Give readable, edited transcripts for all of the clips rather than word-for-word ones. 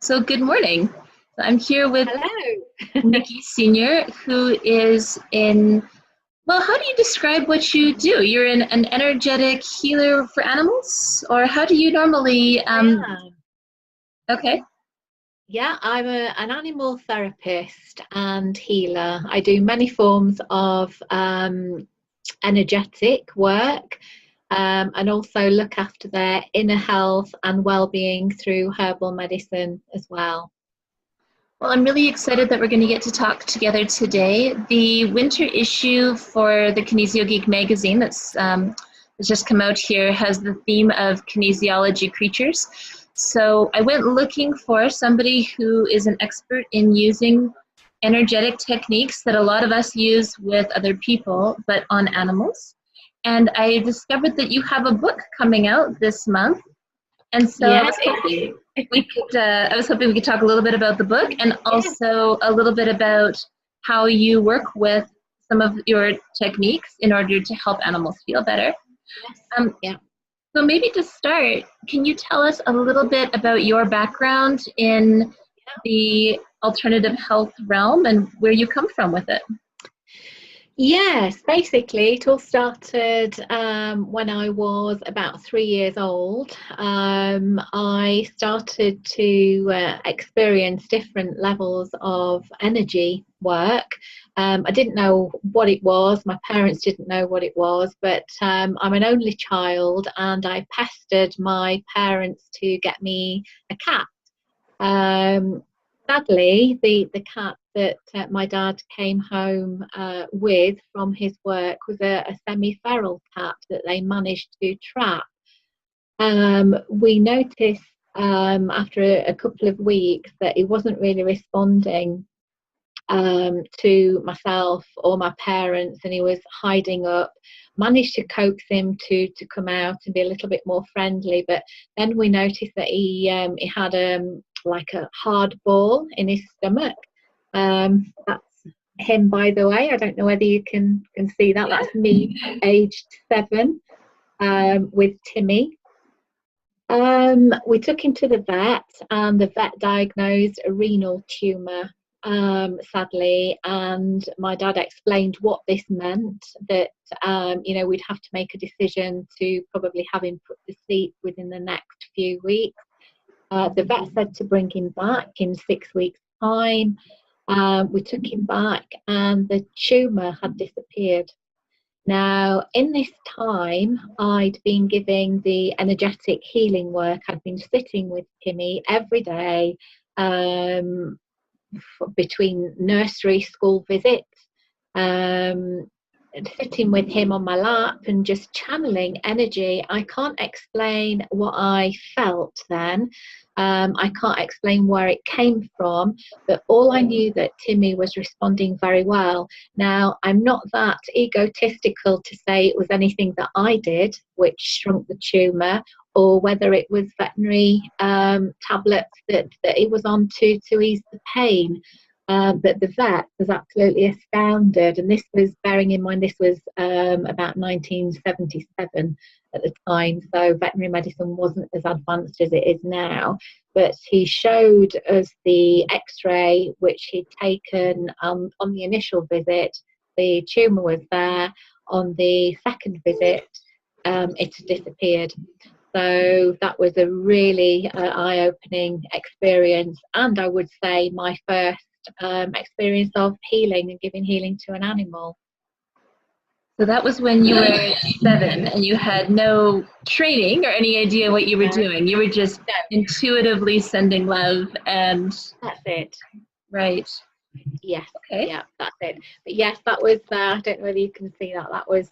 So good morning. I'm here with Hello. Niki Senior, who is how do you describe what you do? You're an energetic healer for animals, or how do you normally, I am. okay, I'm an animal therapist and healer. I do many forms of energetic work and also look after their inner health and well-being through herbal medicine as well. well, I'm really excited that we're going to get to talk together today. The winter issue for the KinesioGeek Magazine that's just come out here has the theme of kinesiology creatures. So I went looking for somebody who is an expert in using energetic techniques that a lot of us use with other people, but on animals. And I discovered that you have a book coming out this month. And so I Yeah, was hoping we could talk a little bit about the book and yeah, also a little bit about how you work with some of your techniques in order to help animals feel better. yes, Um, yeah. so maybe to start, can you tell us a little bit about your background in the alternative health realm and where you come from with it? Yes, basically, it all started when I was about 3 years old. I started to experience different levels of energy work. I didn't know what it was, my parents didn't know what it was, but I'm an only child and I pestered my parents to get me a cat. Um, Sadly, the cat that my dad came home with from his work was a semi-feral cat that they managed to trap. We noticed after a couple of weeks that he wasn't really responding to myself or my parents, and he was hiding up. Managed to coax him to come out and be a little bit more friendly, but then we noticed that he had like a hard ball in his stomach. That's him, by the way. I don't know whether you can see that. That's me, aged 7, with Timmy. We took him to the vet, and the vet diagnosed a renal tumour, sadly. And my dad explained what this meant, that we'd have to make a decision to probably have him put to sleep within the next few weeks. The vet said to bring him back in 6 weeks' time. We took him back, and the tumour had disappeared. Now, in this time, I'd been giving the energetic healing work. I'd been sitting with Timmy every day between nursery school visits, um, sitting with him on my lap and just channeling energy. I can't explain what I felt then. I can't explain where it came from, but all I knew that Timmy was responding very well. Now, I'm not that egotistical to say it was anything that I did which shrunk the tumour, or whether it was veterinary tablets that he was on to ease the pain. But the vet was absolutely astounded, and this was, bearing in mind, this was about 1977 at the time, so veterinary medicine wasn't as advanced as it is now. But he showed us the X-ray which he'd taken on the initial visit. The tumour was there. On the second visit, it had disappeared. So that was a really eye-opening experience, and I would say my first experience of healing and giving healing to an animal. So that was when you were 7 and you had no training or any idea what you were doing. You were just intuitively sending love and... That's it. Right. Yes. Okay. Yeah, that's it. But yes, that was, I don't know whether you can see that. That was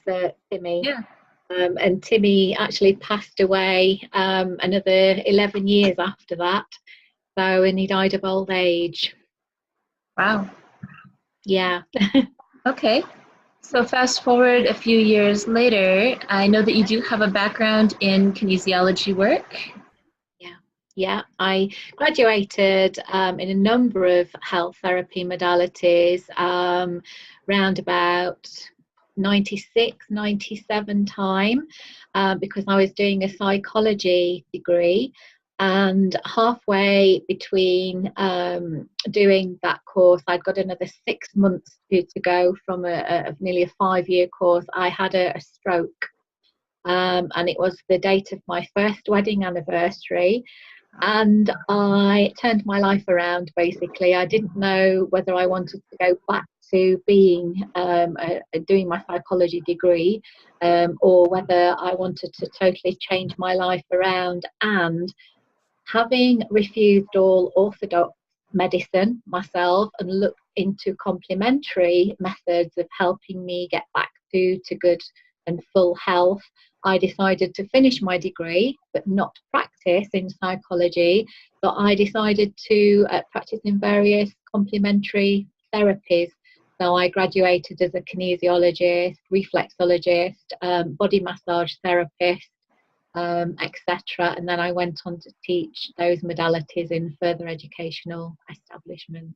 Timmy. Yeah. And Timmy actually passed away another 11 years after that. So, and he died of old age. Wow. Yeah. Okay. So fast forward a few years later, I know that you do have a background in kinesiology work. Yeah, I graduated in a number of health therapy modalities round about 96, 97 time, because I was doing a psychology degree. And halfway between doing that course, I'd got another 6 months to go from nearly a 5-year course. I had a stroke, and it was the date of my first wedding anniversary. And I turned my life around, basically. I didn't know whether I wanted to go back to being doing my psychology degree, or whether I wanted to totally change my life around. And having refused all orthodox medicine myself and looked into complementary methods of helping me get back to good and full health, I decided to finish my degree but not practice in psychology. But I decided to practice in various complementary therapies. So I graduated as a kinesiologist, reflexologist, body massage therapist, etc. And then I went on to teach those modalities in further educational establishments.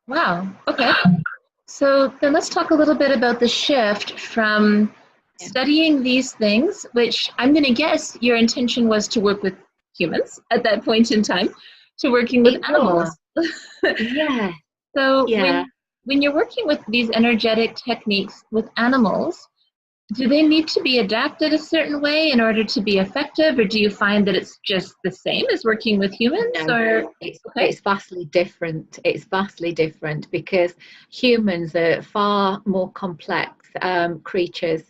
Wow. Okay. So then let's talk a little bit about the shift from studying these things, which I'm going to guess your intention was to work with humans at that point in time, to working with animals. Yeah. So when you're working with these energetic techniques with animals, do they need to be adapted a certain way in order to be effective, or do you find that it's just the same as working with humans? No, it's vastly different. It's vastly different because humans are far more complex creatures.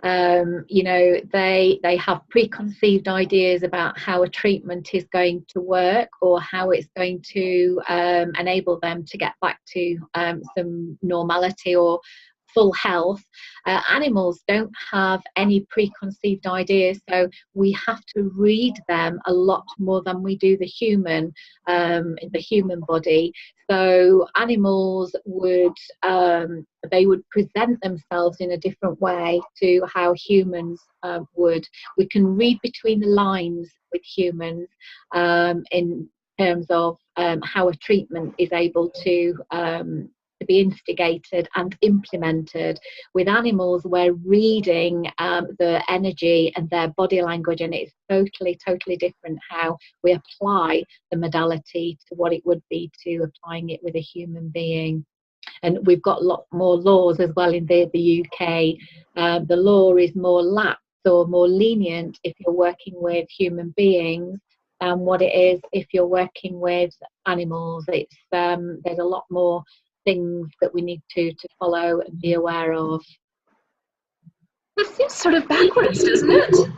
You know, they have preconceived ideas about how a treatment is going to work or how it's going to enable them to get back to some normality or full health. Animals don't have any preconceived ideas, so we have to read them a lot more than we do the human body. So animals would they would present themselves in a different way to how humans would. We can read between the lines with humans in terms of how a treatment is able to be instigated and implemented. With animals, we're reading the energy and their body language, and it's totally different how we apply the modality to what it would be to applying it with a human being. And we've got a lot more laws as well in the UK. The law is more lax or more lenient if you're working with human beings than what it is if you're working with animals. It's there's a lot more things that we need to follow and be aware of. That seems sort of backwards, doesn't it? Sorry?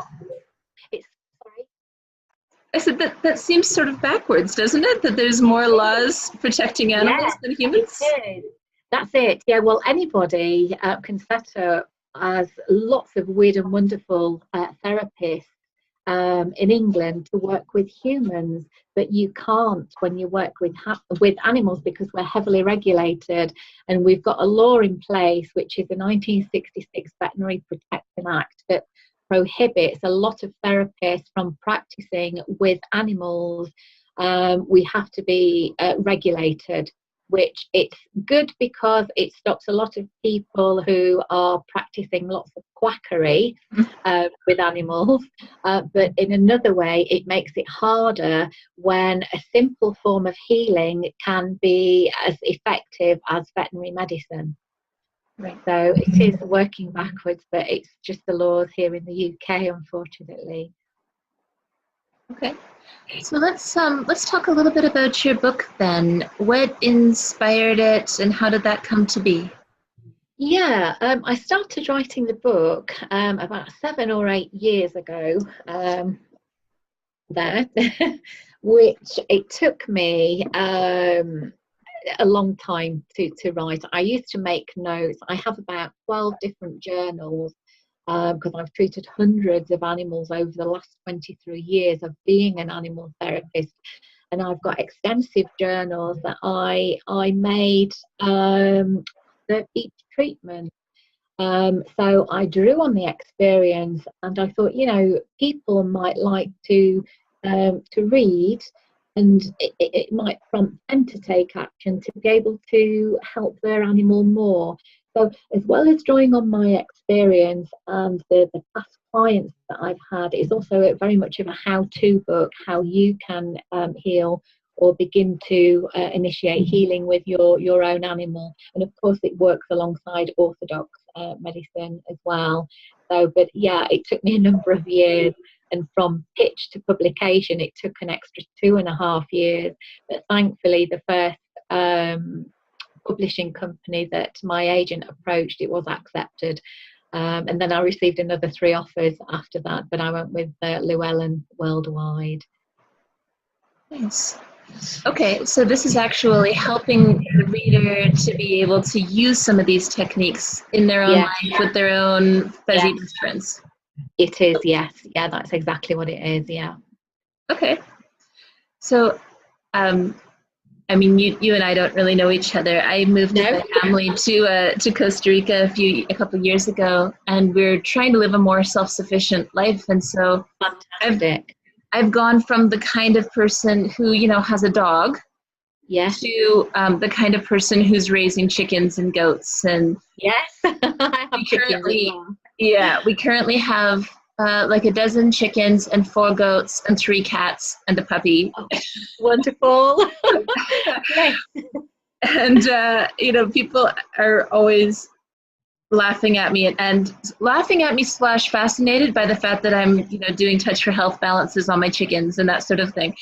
I said that seems sort of backwards, doesn't it? That there's more laws protecting animals than humans? It is. That's it. Yeah, well, anybody can set up as lots of weird and wonderful therapists in England to work with humans, but you can't when you work with animals because we're heavily regulated, and we've got a law in place which is the 1966 Veterinary Protection Act that prohibits a lot of therapists from practicing with animals. We have to be regulated, which it's good because it stops a lot of people who are practicing lots of quackery with animals, but in another way it makes it harder when a simple form of healing can be as effective as veterinary medicine. Right. So it is working backwards, but it's just the laws here in the UK, unfortunately. Okay. So let's talk a little bit about your book then. What inspired it and how did that come to be? Yeah, I started writing the book about 7 or 8 years ago which it took me a long time to write. I used to make notes. I have about 12 different journals because I've treated hundreds of animals over the last 23 years of being an animal therapist, and I've got extensive journals that I made for each treatment. So I drew on the experience, and I thought, you know, people might like to read, and it might prompt them to take action to be able to help their animal more. So as well as drawing on my experience and the past clients that I've had, it's also very much of a how-to book, how you can heal or begin to initiate healing with your own animal. And of course it works alongside orthodox medicine as well. So, but yeah, it took me a number of years, and from pitch to publication it took an extra 2.5 years. But thankfully the first publishing company that my agent approached, it was accepted. And then I received another 3 offers after that, but I went with Llewellyn Worldwide. Nice. Okay, so this is actually helping the reader to be able to use some of these techniques in their own life with their own fuzzy best friends. It is, yes. Yeah, that's exactly what it is, yeah. Okay. So, I mean, you and I don't really know each other. I moved with my family to Costa Rica a couple of years ago, and we're trying to live a more self-sufficient life. And so I've gone from the kind of person who, you know, has a dog, to the kind of person who's raising chickens and goats. And we currently have like 12 chickens and 4 goats and 3 cats and a puppy. Oh, wonderful. And you know, people are always laughing at me and / fascinated by the fact that I'm, you know, doing touch for health balances on my chickens and that sort of thing.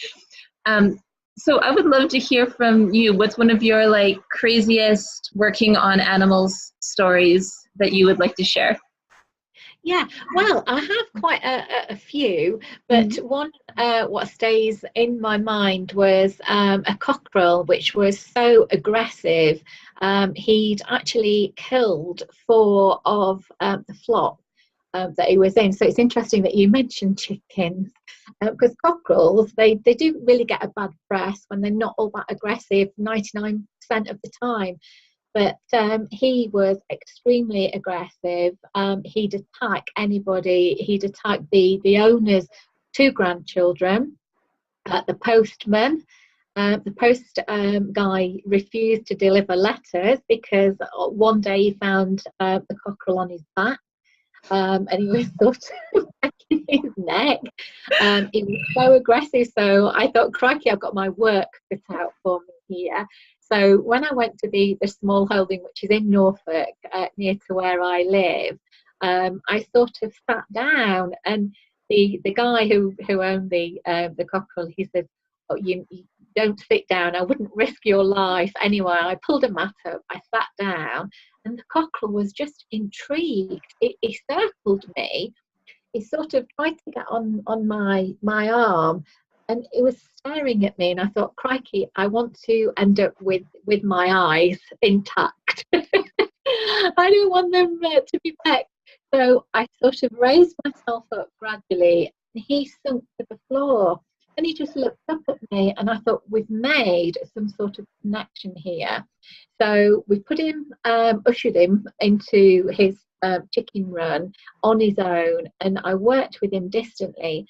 So I would love to hear from you. What's one of your like craziest working on animals stories that you would like to share? Yeah, well, I have quite a few, but one what stays in my mind was a cockerel, which was so aggressive. He'd actually killed 4 of the flock that he was in. So it's interesting that you mentioned chickens, because cockerels, they do really get a bad press when they're not all that aggressive 99% of the time. But he was extremely aggressive. He'd attack anybody. He'd attack the owner's 2 grandchildren, the postman. The post guy refused to deliver letters because one day he found the cockerel on his back, and he was sort of pecking his neck. He was so aggressive. So I thought, crikey, I've got my work cut out for me here. So when I went to the small holding, which is in Norfolk, near to where I live, I sort of sat down, and the guy who owned the cockerel, he said, "Oh, you don't sit down. I wouldn't risk your life." Anyway, I pulled a mat up, I sat down, and the cockerel was just intrigued. He circled me. He sort of tried to get on my arm, and it was staring at me, and I thought, crikey, I want to end up with my eyes intact. I don't want them to be pecked. So I sort of raised myself up gradually, and he sunk to the floor, and he just looked up at me, and I thought, we've made some sort of connection here. So we put him, ushered him into his chicken run on his own, and I worked with him distantly.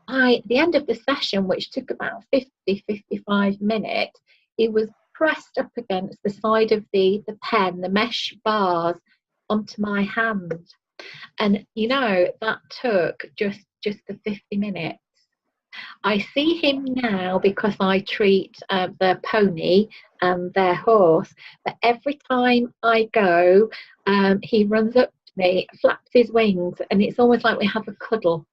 At the end of the session, which took about 55 minutes, he was pressed up against the side of the pen, the mesh bars, onto my hand. And, you know, that took just the 50 minutes. I see him now because I treat their pony and their horse. But every time I go, he runs up to me, flaps his wings, and it's almost like we have a cuddle.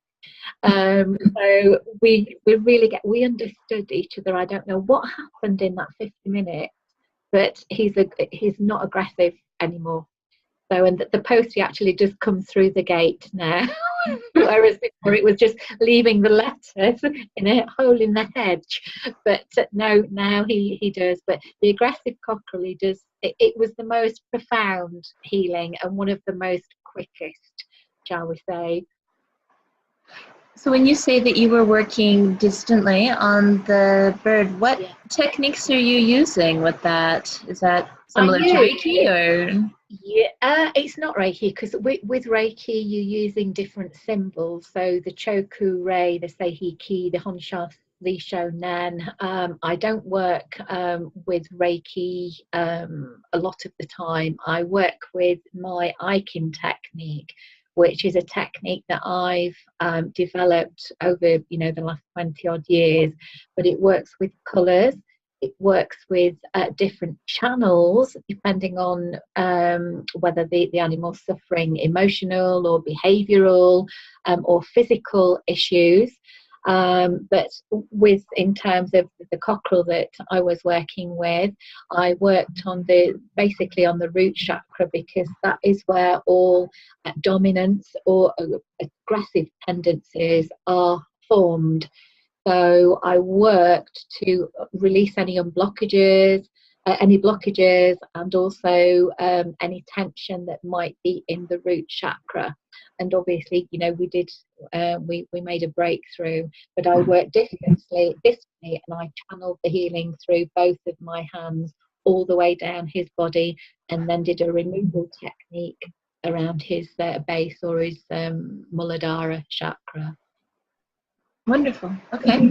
So we really understood each other. I don't know what happened in that 50 minutes, but he's not aggressive anymore. So, and the postie actually does come through the gate now, whereas before it was just leaving the letters in a hole in the hedge. But no, now he does. But the aggressive cockerel, he does. It was the most profound healing and one of the most quickest, shall we say. So when you say that you were working distantly on the bird, what techniques are you using with that? Is that similar to Reiki, or? Yeah, it's not Reiki, because with Reiki you're using different symbols. So the Choku Rei, the Seihiki, the Honsha Lee Shonen. I don't work with Reiki a lot of the time. I work with my Aikin technique, which is a technique that I've developed over, the last 20 odd years, but it works with colours. It works with different channels depending on whether the animal's suffering emotional or behavioural or physical issues. But in terms of the cockerel that I was working with, I worked on basically on the root chakra, because that is where all dominance or aggressive tendencies are formed. So I worked to release any blockages, and also any tension that might be in the root chakra. And obviously, we made a breakthrough. But I worked distantly, and I channeled the healing through both of my hands all the way down his body, and then did a removal technique around his base, or his Muladhara chakra. Wonderful. Okay.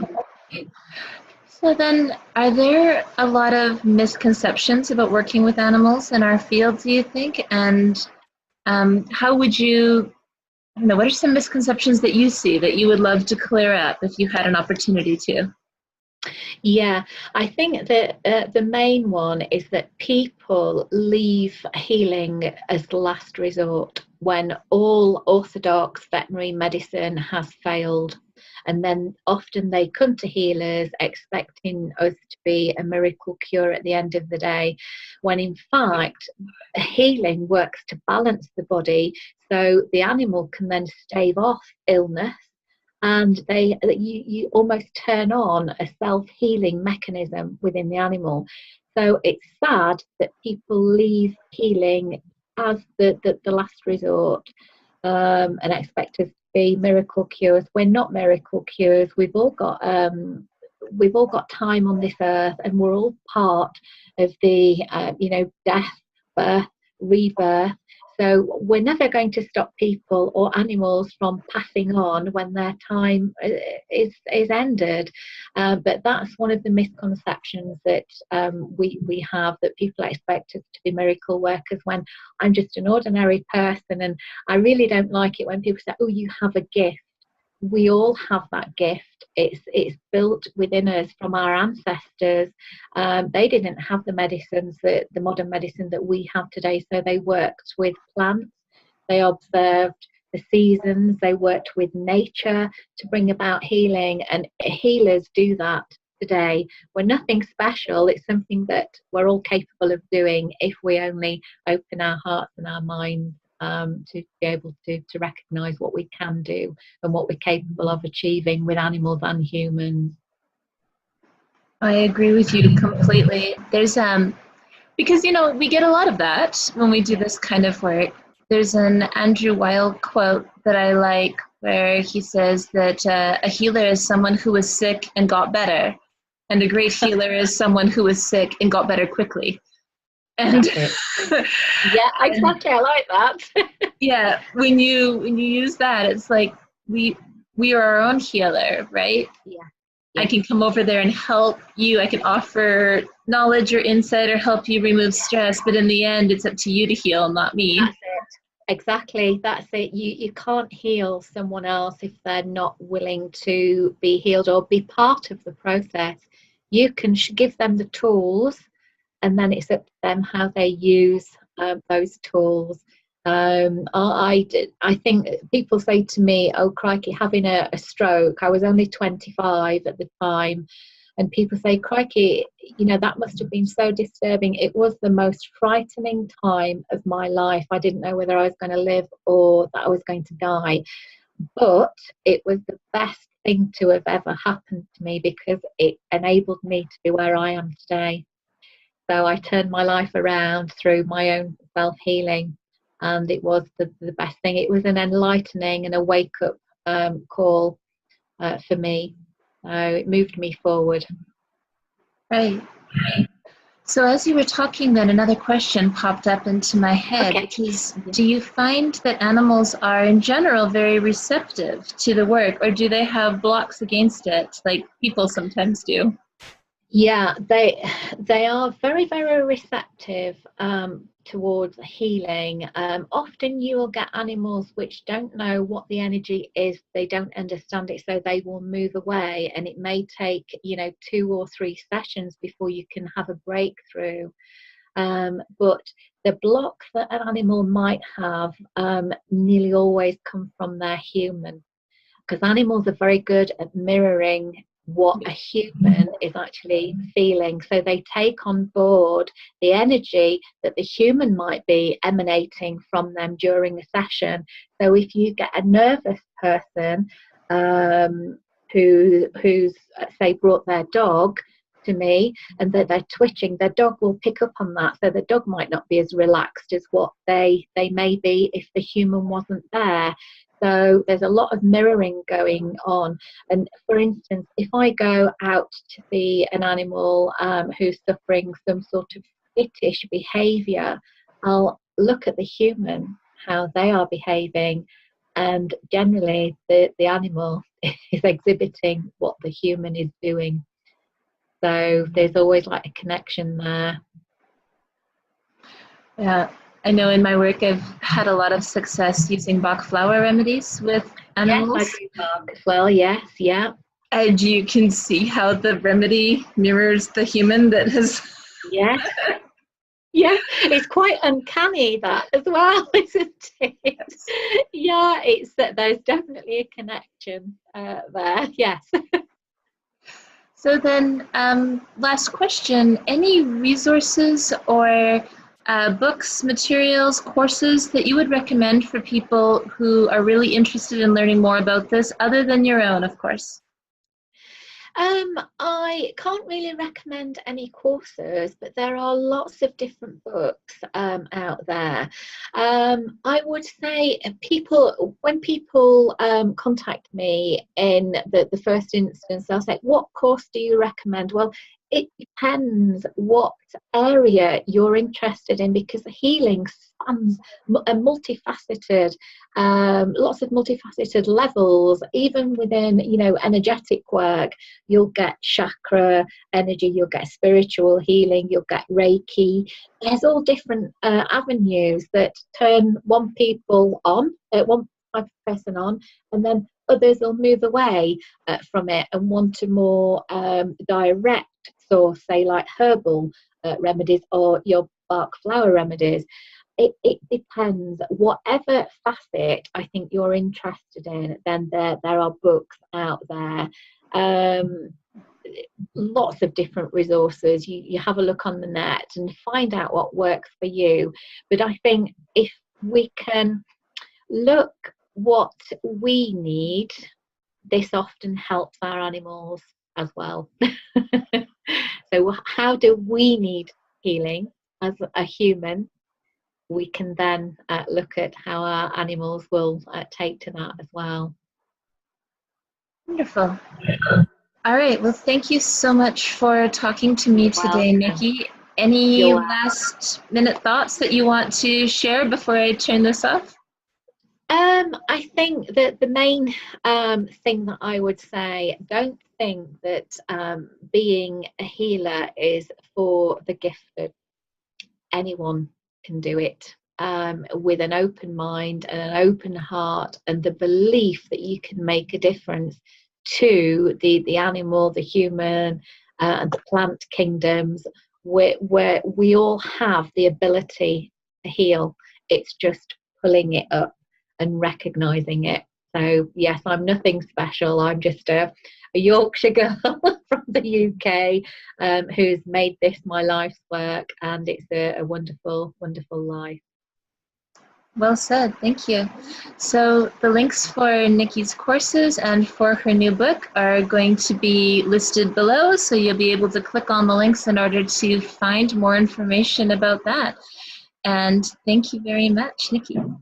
So then, are there a lot of misconceptions about working with animals in our field, do you think? And how would you, what are some misconceptions that you see that you would love to clear up if you had an opportunity to? Yeah, I think that the main one is that people leave healing as the last resort when all orthodox veterinary medicine has failed. And then often they come to healers expecting us to be a miracle cure at the end of the day, when in fact healing works to balance the body so the animal can then stave off illness, and you almost turn on a self-healing mechanism within the animal. So it's sad that people leave healing as the last resort, and expect us to be miracle cures. We're not miracle cures. We've all got time on this earth, and we're all part of the death, birth, rebirth. So we're never going to stop people or animals from passing on when their time is ended. But that's one of the misconceptions that we have, that people expect us to be miracle workers when I'm just an ordinary person. And I really don't like it when people say, oh, you have a gift. We all have that gift. It's built within us from our ancestors. They didn't have the medicines, the modern medicine that we have today. So they worked with plants, they observed the seasons, they worked with nature to bring about healing. And healers do that today. We're nothing special. It's something that we're all capable of doing if we only open our hearts and our minds to be able to recognise what we can do and what we're capable of achieving with animals and humans. I agree with you completely. There's because we get a lot of that when we do this kind of work. There's an Andrew Weil quote that I like, where he says that a healer is someone who was sick and got better, and a great healer is someone who was sick and got better quickly. And yeah, exactly. I like that. Yeah, when you use that, it's like we are our own healer, right? Yeah. I can come over there and help you. I can offer knowledge or insight or help you remove stress, but in the end, it's up to you to heal, not me. That's it. Exactly. That's it. You can't heal someone else if they're not willing to be healed or be part of the process. You can give them the tools, and then it's up to them how they use those tools. I think people say to me, oh crikey, having a stroke. I was only 25 at the time, and people say, crikey, that must have been so disturbing. It was the most frightening time of my life. I didn't know whether I was going to live or that I was going to die, but it was the best thing to have ever happened to me, because it enabled me to be where I am today. So I turned my life around through my own self-healing, and it was the best thing. It was an enlightening and a wake-up call for me. So it moved me forward. Right. So as you were talking then, another question popped up into my head, Okay. which is, do you find that animals are in general very receptive to the work, or do they have blocks against it, like people sometimes do? Yeah, they are very, very receptive towards healing. Often you will get animals which don't know what the energy is, they don't understand it, so they will move away, and it may take, 2 or 3 sessions before you can have a breakthrough. But the block that an animal might have nearly always come from their human, because animals are very good at mirroring what a human is actually feeling. So they take on board the energy that the human might be emanating from them during a session. So if you get a nervous person who's say brought their dog to me and that they're twitching, their dog will pick up on that. So the dog might not be as relaxed as what they may be if the human wasn't there. So there's a lot of mirroring going on. And for instance, if I go out to see an animal who's suffering some sort of skittish behaviour, I'll look at the human, how they are behaving, and generally the animal is exhibiting what the human is doing. So there's always like a connection there. Yeah, I know in my work I've had a lot of success using Bach flower remedies with animals. Yes, I do Bach as well, yes, yeah. And you can see how the remedy mirrors the human that has... Yes. Yeah, it's quite uncanny that as well, isn't it? Yeah, it's that there's definitely a connection there, yes. So then, last question, any resources or books, materials, courses that you would recommend for people who are really interested in learning more about this, other than your own, of course? I can't really recommend any courses, but there are lots of different books out there. I would say when people contact me in the first instance, they'll say, what course do you recommend? Well, it depends what area you're interested in, because healing spans a multifaceted, lots of multifaceted levels. Even within, energetic work, you'll get chakra energy, you'll get spiritual healing, you'll get Reiki. There's all different avenues that turn one type of person on, and then others will move away from it and want a more direct source, say like herbal remedies or your Bach flower remedies. It depends. Whatever facet I think you're interested in, then there are books out there. Lots of different resources. You have a look on the net and find out what works for you. But I think if we can look what we need, this often helps our animals as well. So how do we need healing as a human? We can then look at how our animals will take to that as well. Wonderful. All right. Well, thank you so much for talking to me today, Niki. Any last minute thoughts that you want to share before I turn this off? I think that the main thing that I would say, don't think that being a healer is for the gifted. Anyone can do it with an open mind and an open heart, and the belief that you can make a difference to the animal, the human, and the plant kingdoms, where we all have the ability to heal. It's just pulling it up and recognizing it. So yes, I'm nothing special. I'm just a Yorkshire girl from the UK who's made this my life's work, and it's a wonderful, wonderful life. Well said, thank you. So the links for Niki's courses and for her new book are going to be listed below, so you'll be able to click on the links in order to find more information about that. And thank you very much, Niki.